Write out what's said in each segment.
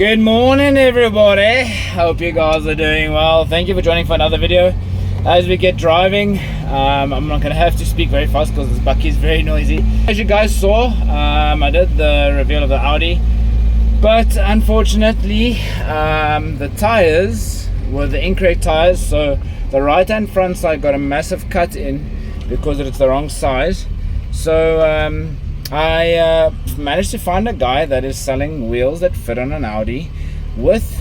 Good morning everybody, hope you guys are doing well. Thank you for joining for another video. As we get driving, I'm not going to have to speak very fast because this bucky is very noisy. As you guys saw, I did the reveal of the Audi, but unfortunately the tires were the incorrect tires, so the right hand front side got a massive cut in because it's the wrong size. So I managed to find a guy that is selling wheels that fit on an Audi with,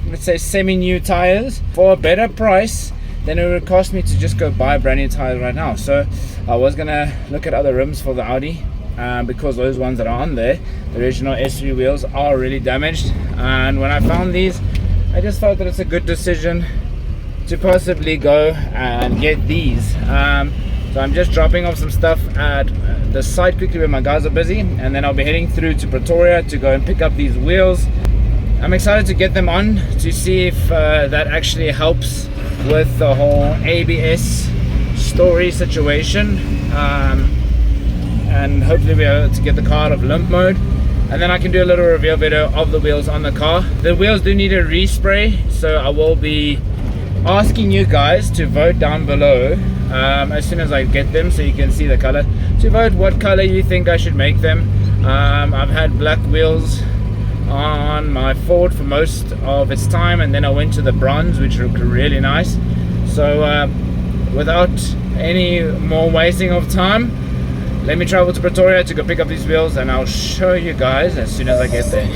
let's say, semi-new tires for a better price than it would cost me to just go buy brand new tires right now. So I was gonna look at other rims for the Audi because those ones that are on there, the original S3 wheels, are really damaged. And when I found these, I just felt that it's a good decision to possibly go and get these. So I'm just dropping off some stuff at the site quickly where my guys are busy, and then I'll be heading through to Pretoria to go and pick up these wheels. I'm excited to get them on to see if that actually helps with the whole ABS story situation, and hopefully we're able to get the car out of limp mode, and then I can do a little reveal video of the wheels on the car. The wheels do need a respray, so I will be asking you guys to vote down below as soon as I get them, so you can see the color, to vote what color you think I should make them. I've had black wheels on my Ford for most of its time, and then I went to the bronze, which look really nice. So without any more wasting of time, let me travel to Pretoria to go pick up these wheels, and I'll show you guys as soon as I get there.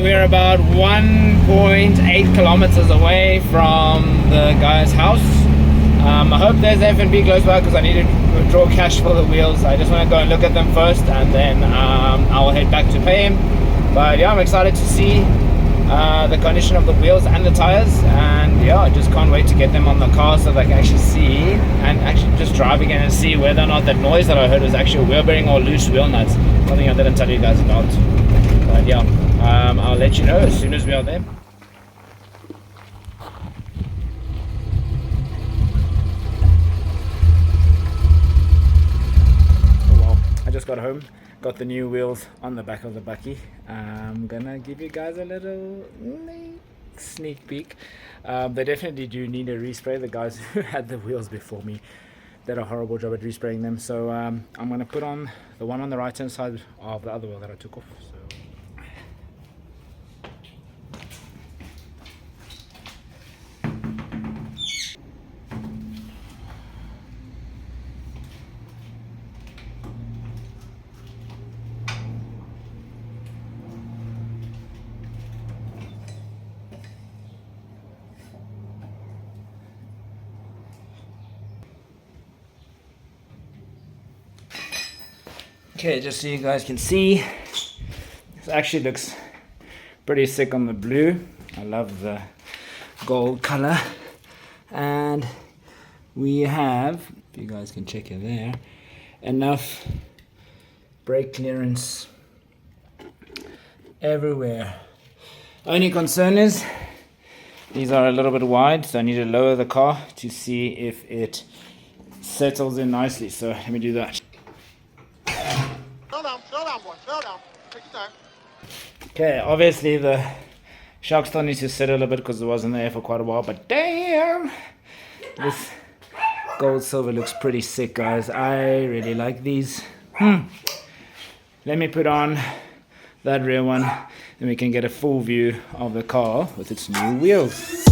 We're about 1.8 kilometers away from the guy's house. I hope there's F&B close by because I need to withdraw cash for the wheels. I just want to go and look at them first, and then I'll head back to pay him. But yeah, I'm excited to see the condition of the wheels and the tires, and yeah, I just can't wait to get them on the car so that I can actually see and actually just drive again and see whether or not that noise that I heard was actually a wheel bearing or loose wheel nuts. Something I didn't tell you guys about. But yeah, I'll let you know as soon as we are there. Oh wow, I just got home, got the new wheels on the back of the bucky. I'm gonna give you guys a little sneak peek. They definitely do need a respray. The guys who had the wheels before me did a horrible job at respraying them. So I'm gonna put on the one on the right hand side of the other wheel that I took off. So okay, just so you guys can see, this actually looks pretty sick on the blue. I love the gold color, and we have, if you guys can check it there, enough brake clearance everywhere. Only concern is these are a little bit wide, so I need to lower the car to see if it settles in nicely. So let me do that. Slow down, boy. Slow down. Take your time. Okay, obviously the shock still needs to sit a little bit because it wasn't there for quite a while, but damn, this gold silver looks pretty sick, guys. I really like these. Let me put on that rear one, and we can get a full view of the car with its new wheels.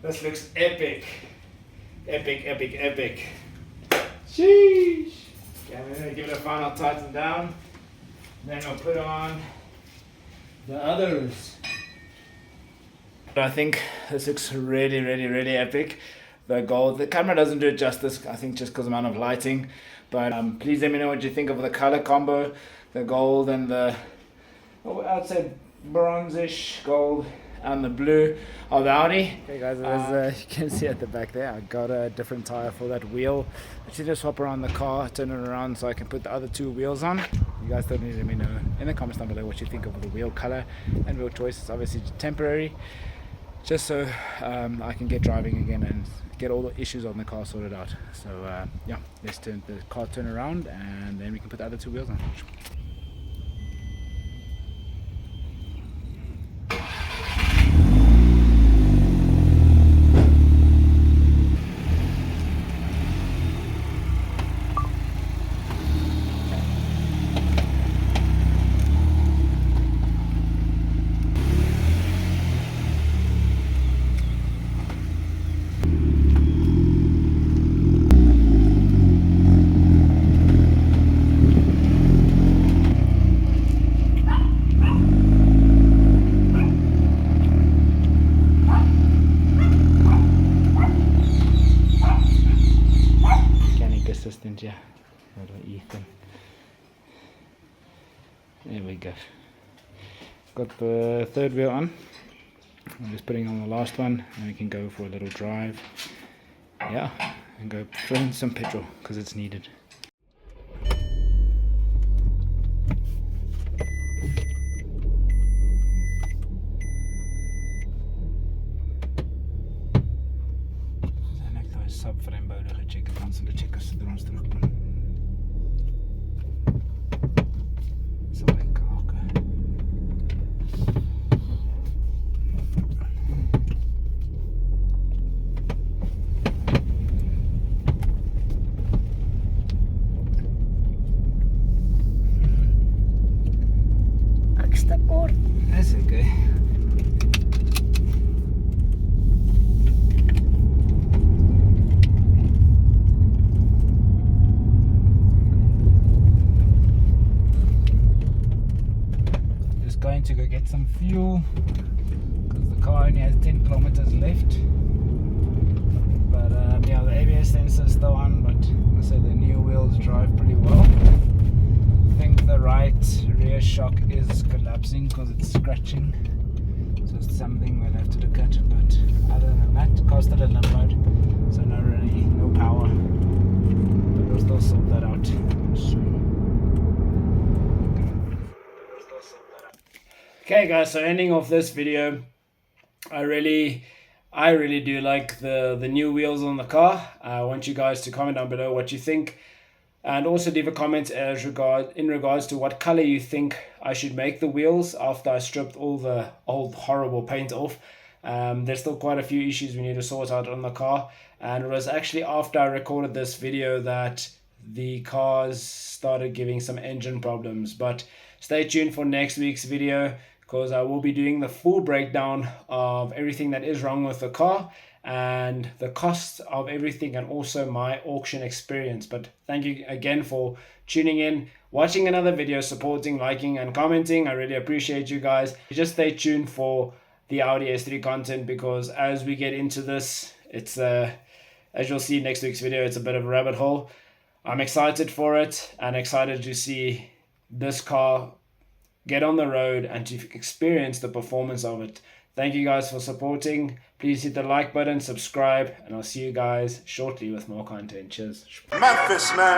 This looks epic. Epic, epic, epic. Sheesh. Okay, I'm gonna give it a final tighten down. Then I'll put on the others. I think this looks really, really, really epic. The gold, the camera doesn't do it justice, I think just because of the amount of lighting. But please let me know what you think of the color combo, the gold and the, I'd say bronzish gold and the blue of the Audi. Okay guys, as you can see at the back there, I got a different tire for that wheel. I should just swap around the car, turn it around so I can put the other two wheels on. You guys don't need to let me know in the comments down below what you think of the wheel color and wheel choice. It's obviously temporary, just so I can get driving again and get all the issues on the car sorted out. So yeah, let's turn the car around and then we can put the other two wheels on. Assistant, yeah, little Ethan. There we go. Got the third wheel on. I'm just putting on the last one, and we can go for a little drive. Yeah, and go fill in some petrol because it's needed. Sub vir eenvoudige checkerkans en de checkers door ons terugkom. Zo lekker hakken. Extra kort. That's okay. Going to go get some fuel because the car only has 10 kilometers left, but yeah, the ABS sensor is still on, but I say the new wheels drive pretty well. I think the right rear shock is collapsing because it's scratching, so it's something we'll have to look at. But other than that, car still at limp mode, so no power, but we'll still sort that out soon. Okay guys, so ending off this video, I really do like the new wheels on the car. I want you guys to comment down below what you think, and also leave a comment in regards to what color you think I should make the wheels after I stripped all the old horrible paint off. There's still quite a few issues we need to sort out on the car, and it was actually after I recorded this video that the cars started giving some engine problems. But stay tuned for next week's video, because I will be doing the full breakdown of everything that is wrong with the car and the cost of everything, and also my auction experience. But thank you again for tuning in, watching another video, supporting, liking and commenting. I really appreciate you guys. Just stay tuned for the Audi S3 content, because as we get into this, it's as you'll see next week's video, it's a bit of a rabbit hole. I'm excited for it and excited to see this car get on the road and to experience the performance of it. Thank you guys for supporting. Please hit the like button, subscribe, and I'll see you guys shortly with more content. Cheers. Memphis, man.